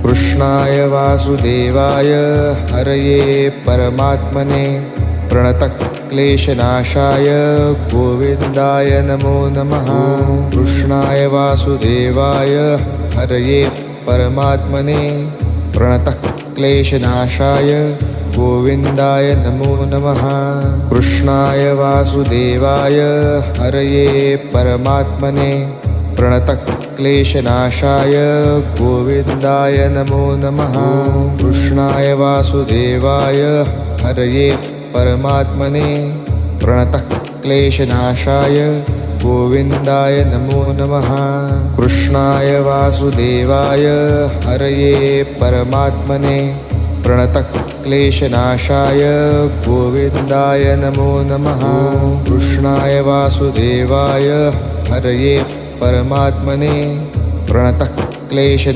कृष्णाय वासुदेवाय हरये परमात्मने प्रणतक्लेशनाशाय गोविन्दाय नमो नमः। कृष्णाय वासुदेवाय हरये परमात्मने प्रणतक्लेशनाशाय गोविन्दाय नमो नमः। कृष्णाय वासुदेवाय हरये परमात्मने प्रणतक्लेशनाशाय गोविन्दाय नमो नमः। कृष्णाय वासुदेवाय हरये परमात्मने प्रणतक्लेशनाशाय गोविन्दाय नमो नमः। कृष्णाय वासुदेवाय हरये परमात्मने प्रणतक्लेशनाशाय गोविन्दाय नमो नमः। कृष्णाय वासुदेवाय हरये परमात्मने प्रणतक्लेशनाशाय